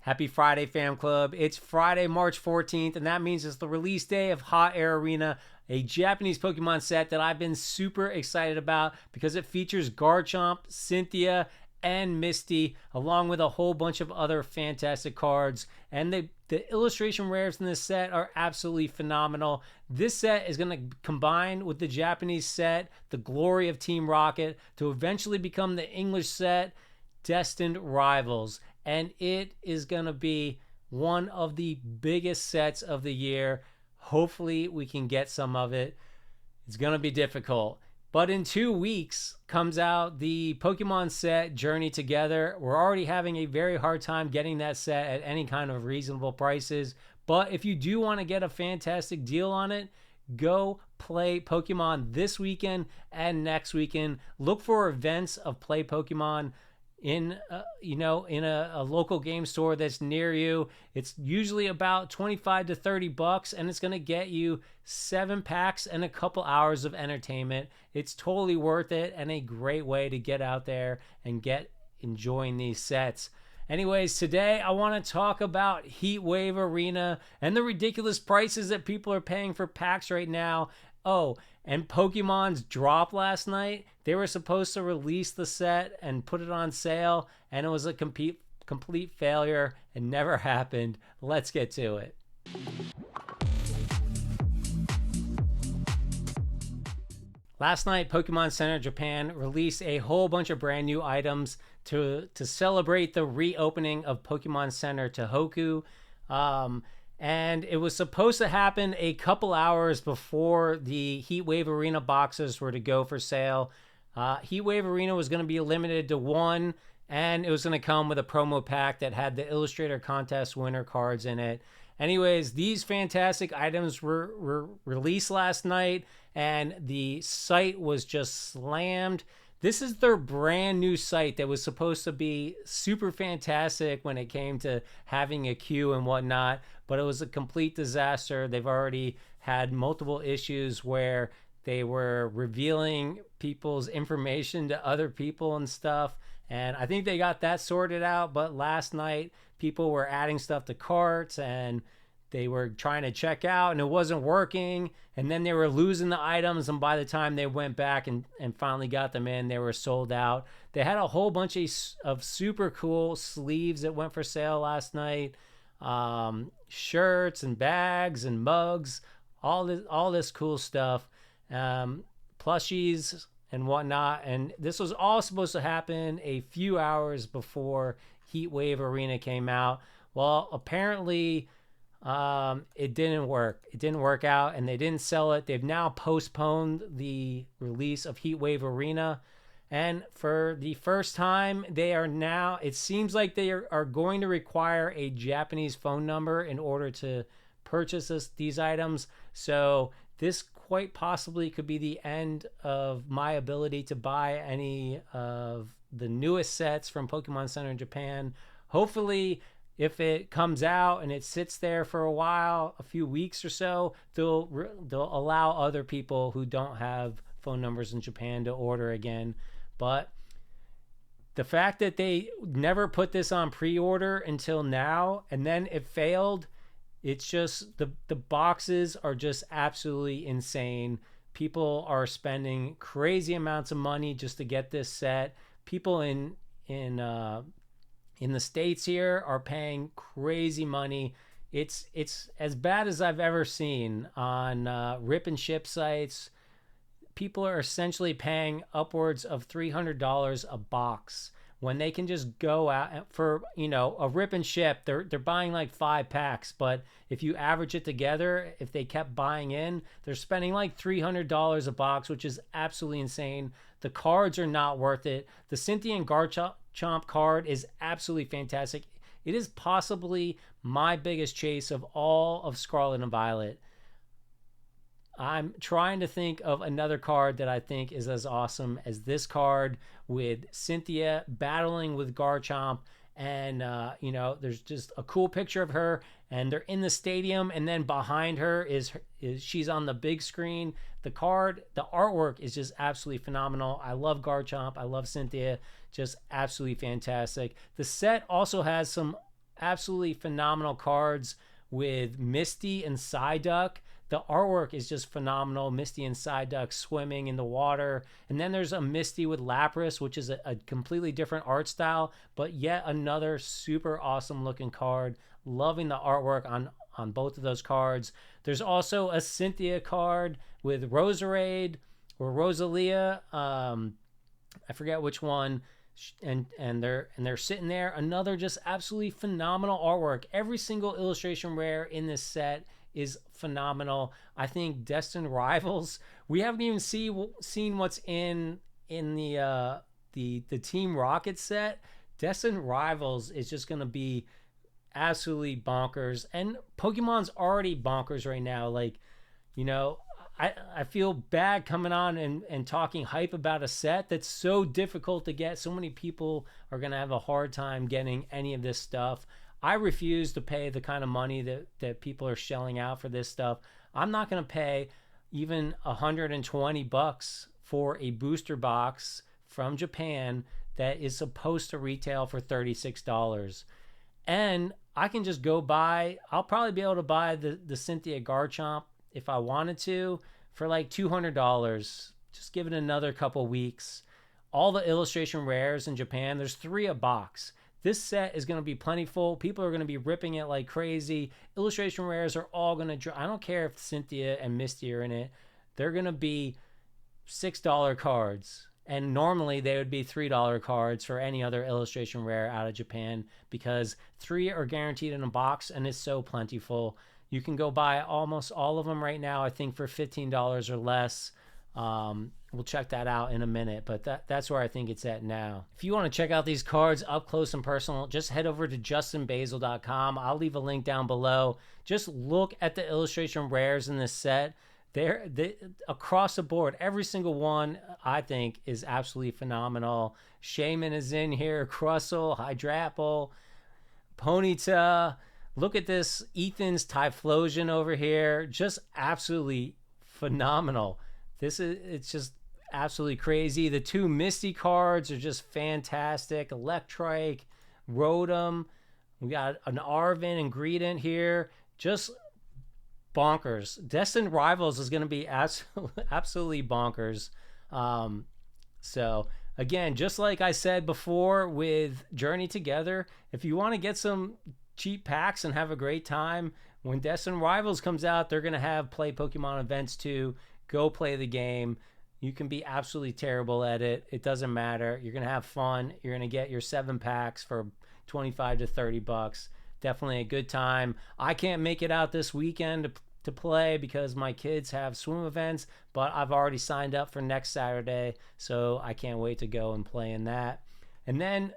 Happy Friday, Fam Club. It's Friday, March 14th, and that means it's the release day of Heat Wave Arena, a Japanese Pokemon set that I've been super excited about because it features Garchomp, Cynthia, and Misty, along with a whole bunch of other fantastic cards. And the illustration rares in this set are absolutely phenomenal. This set is going to combine with the Japanese set, The Glory of Team Rocket, to eventually become the English set, Destined Rivals. And it is going to be one of the biggest sets of the year. Hopefully we can get some of it. It's going to be difficult. But in 2 weeks comes out the Pokemon set Journey Together. We're already having a very hard time getting that set at any kind of reasonable prices. But if you do want to get a fantastic deal on it, go play Pokemon this weekend and next weekend. Look for events of Play Pokemon in a local game store that's near you. It's usually about 25 to 30 bucks, and it's going to get you 7 packs and a couple hours of entertainment. It's totally worth it and a great way to get out there and get enjoying these sets. Anyways, today I want to talk about Heat Wave Arena and the ridiculous prices that people are paying for packs right now. Oh, and Pokemon's drop last night. They were supposed to release the set and put it on sale, and it was a complete failure and never happened. Let's get to it. Last night, Pokemon Center Japan released a whole bunch of brand new items to celebrate the reopening of Pokemon Center Tohoku. And it was supposed to happen a couple hours before the Heat Wave Arena boxes were to go for sale. Heat Wave Arena was going to be limited to 1, and it was going to come with a promo pack that had the Illustrator Contest winner cards in it. Anyways, these fantastic items were released last night, and the site was just slammed. This is their brand new site that was supposed to be super fantastic when it came to having a queue and whatnot, but it was a complete disaster. They've already had multiple issues where they were revealing people's information to other people and stuff, and I think they got that sorted out. But last night, people were adding stuff to carts, and they were trying to check out, and it wasn't working, and then they were losing the items, and by the time they went back and finally got them in, they were sold out. They had a whole bunch of super cool sleeves that went for sale last night, shirts and bags and mugs, all this cool stuff, plushies and whatnot. And this was all supposed to happen a few hours before Heat Wave Arena came out. Well, apparently it didn't work. It didn't work out, and they didn't sell it. They've now postponed the release of Heat Wave Arena, and for the first time, it seems like they are going to require a Japanese phone number in order to purchase these items. So this quite possibly could be the end of my ability to buy any of the newest sets from Pokemon Center in Japan. Hopefully, if it comes out and it sits there for a while, a few weeks or so, they'll allow other people who don't have phone numbers in Japan to order again. But the fact that they never put this on pre-order until now, and then it failed, it's just the boxes are just absolutely insane. People are spending crazy amounts of money just to get this set. People in the States here are paying crazy money. It's as bad as I've ever seen on rip and ship sites. People are essentially paying upwards of $300 a box when they can just go out for, a rip and ship. They're buying like 5 packs, but if you average it together, if they kept buying in, they're spending like $300 a box, which is absolutely insane. The cards are not worth it. The Cynthia and Garchomp card is absolutely fantastic. It is possibly my biggest chase of all of Scarlet and Violet. I'm trying to think of another card that I think is as awesome as this card, with Cynthia battling with Garchomp, and there's just a cool picture of her, and they're in the stadium, and then behind her is she's on the big screen. The artwork is just absolutely phenomenal. I love Garchomp. I love Cynthia. Just absolutely fantastic. The set also has some absolutely phenomenal cards with Misty and Psyduck. The artwork is just phenomenal. Misty and Psyduck swimming in the water. And then there's a Misty with Lapras, which is a completely different art style, but yet another super awesome looking card. Loving the artwork on both of those cards. There's also a Cynthia card with Roserade or Rosalia. I forget which one. And they're sitting there. Another just absolutely phenomenal artwork. Every single illustration rare in this set is phenomenal. I think Destined Rivals. We haven't even seen what's in the Team Rocket set. Destined Rivals is just gonna be absolutely bonkers, and Pokemon's already bonkers right now. Like, you know, I feel bad coming on and talking hype about a set that's so difficult to get. So many people are going to have a hard time getting any of this stuff. I refuse to pay the kind of money that people are shelling out for this stuff. I'm not going to pay even $120 for a booster box from Japan that is supposed to retail for $36. And I can just go buy, I'll probably be able to buy the Cynthia Garchomp if I wanted to for like $200. Just give it another couple weeks. All the illustration rares in Japan, there's 3 a box. This set is going to be plentiful. People are going to be ripping it like crazy. Illustration rares are all going to, I don't care if Cynthia and Misty are in it. They're going to be $6 cards. And normally they would be $3 cards for any other illustration rare out of Japan, because 3 are guaranteed in a box and it's so plentiful. You can go buy almost all of them right now, I think, for $15 or less. We'll check that out in a minute, but that's where I think it's at now. If you want to check out these cards up close and personal, just head over to justinbasil.com. I'll leave a link down below. Just look at the illustration rares in this set. They across the board, every single one I think is absolutely phenomenal. Shaman is in here, Crustle, Hydrapple, Ponyta. Look at this Ethan's Typhlosion over here. Just absolutely phenomenal. It's just absolutely crazy. The 2 Misty cards are just fantastic. Electrike, Rotom. We got an Arven and Greedent here. Just bonkers. Destined Rivals is going to be absolutely bonkers. So again, just like I said before with Journey Together, if you want to get some cheap packs and have a great time, when Destined Rivals comes out, they're going to have Play Pokemon events too. Go play the game. You can be absolutely terrible at it. It doesn't matter. You're going to have fun. You're going to get your 7 packs for $25 to $30. Definitely a good time. I can't make it out this weekend to play because my kids have swim events, but I've already signed up for next Saturday, so I can't wait to go and play in that. And then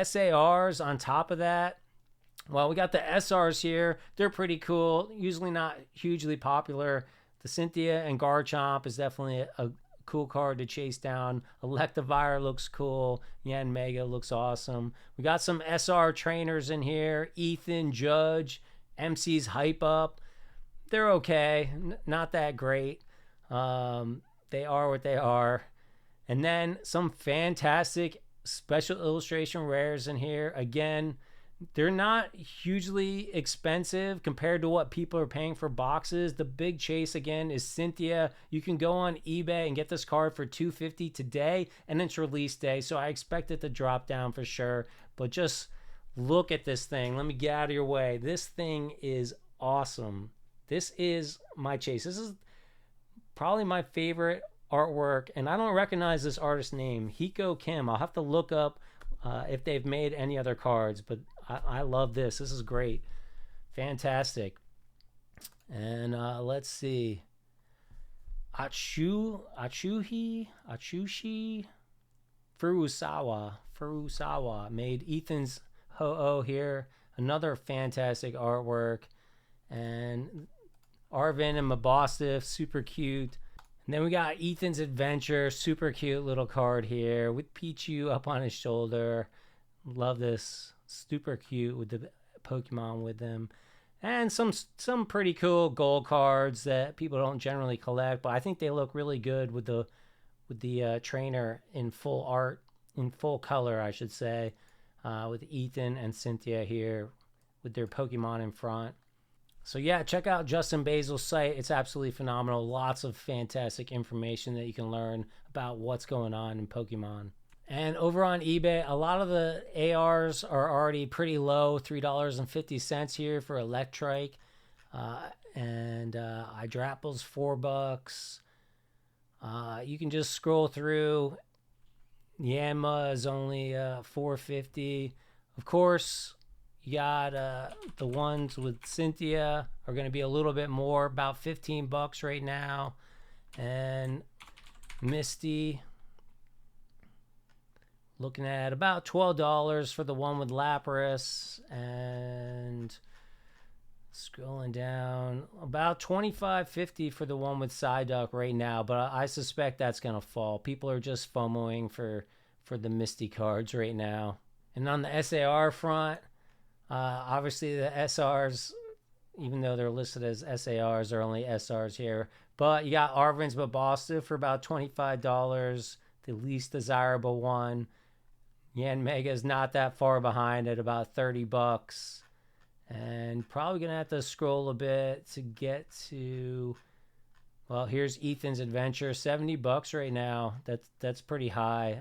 SARs on top of that. Well, we got the SRs here. They're pretty cool. Usually not hugely popular. The Cynthia and Garchomp is definitely a cool card to chase down. Electivire looks cool. Yanmega looks awesome. We got some SR trainers in here. Ethan, Judge, MC's Hype Up. They're okay. Not that great. They are what they are. And then some fantastic special illustration rares in here. Again, they're not hugely expensive compared to what people are paying for boxes. The big chase again is Cynthia. You can go on eBay and get this card for $250 today, and it's release day, so I expect it to drop down for sure. But just look at this thing. Let me get out of your way. This thing is awesome. This is my chase. This is probably my favorite artwork, and I don't recognize this artist's name. Hiko Kim. I'll have to look up if they've made any other cards, but I love this. This is great. Fantastic. And let's see. Atsushi Furusawa made Ethan's Ho-Oh here. Another fantastic artwork. And Arven and Mabosstiff, super cute. And then we got Ethan's Adventure, super cute little card here with Pichu up on his shoulder. Love this. Super cute with the Pokemon with them. And some pretty cool gold cards that people don't generally collect, but I think they look really good with the trainer in full art, in full color, I should say, with Ethan and Cynthia here. with their Pokemon in front. So yeah, check out Justin Basil's site. It's absolutely phenomenal. Lots of fantastic information that you can learn about what's going on in Pokemon. And over on eBay, a lot of the ARs are already pretty low, $3.50 here for Electrike. And Hydrapple's $4. You can just scroll through. Yanma is only $4.50. Of course, you got the ones with Cynthia are going to be a little bit more, about $15 right now. And Misty, looking at about $12 for the one with Lapras. And scrolling down, about $25.50 for the one with Psyduck right now, but I suspect that's gonna fall. People are just FOMOing for the Misty cards right now. And on the SAR front, obviously the SRs, even though they're listed as SARs, are only SRs here. But you got Arvin's Babasta for about $25, the least desirable one. Yan Mega is not that far behind at about $30. And probably going to have to scroll a bit to get to, well, here's Ethan's Adventure, $70 right now. That's pretty high.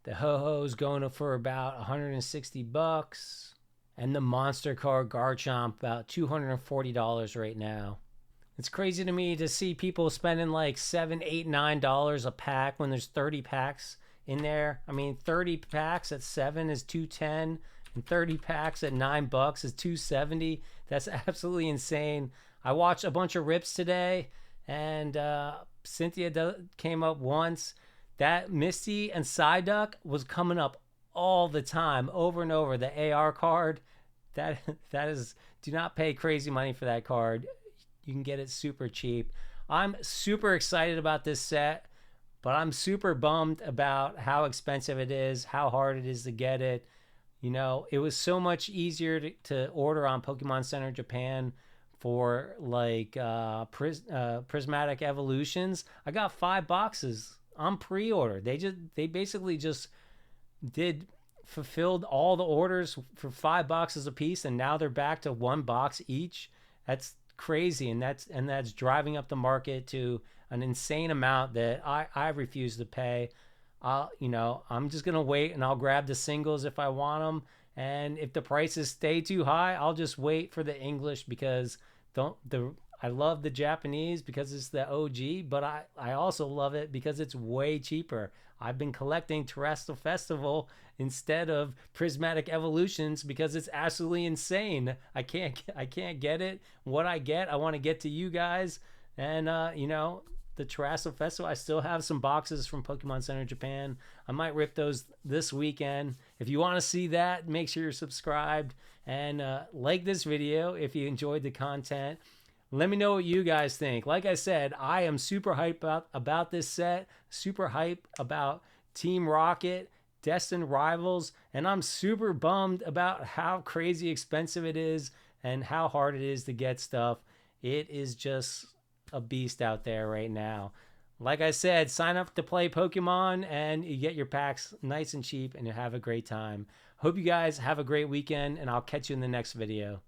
The Ho-Ho's going for about $160. And the Monster Card Garchomp, about $240 right now. It's crazy to me to see people spending like $7, $8, $9 a pack when there's 30 packs in there. I mean, 30 packs at $7 is $210. And 30 packs at $9 is $270. That's absolutely insane. I watched a bunch of rips today, and Cynthia came up once. That Misty and Psyduck was coming up all the time, over and over. The AR card, that is, do not pay crazy money for that card. You can get it super cheap. I'm super excited about this set, but I'm super bummed about how expensive it is, how hard it is to get it. You know, it was so much easier to order on Pokemon Center Japan for like Prismatic Evolutions. I got 5 boxes on pre-order. They basically just fulfilled all the orders for 5 boxes a piece, and now they're back to 1 box each. That's crazy, and that's driving up the market to an insane amount that I refuse to pay. I'm just gonna wait, and I'll grab the singles if I want them. And if the prices stay too high, I'll just wait for the English, because I love the Japanese because it's the OG, but I also love it because it's way cheaper. I've been collecting Terrestrial Festival instead of Prismatic Evolutions because it's absolutely insane. I can't get it. What I get, I want to get to you guys, and the Terrestrial Festival, I still have some boxes from Pokemon Center Japan. I might rip those this weekend. If you want to see that, make sure you're subscribed and like this video if you enjoyed the content. Let me know what you guys think. Like I said, I am super hyped about this set, super hyped about Team Rocket, Destined Rivals, and I'm super bummed about how crazy expensive it is and how hard it is to get stuff. It is just a beast out there right now. Like I said, sign up to play Pokemon and you get your packs nice and cheap, and you have a great time. Hope you guys have a great weekend, and I'll catch you in the next video.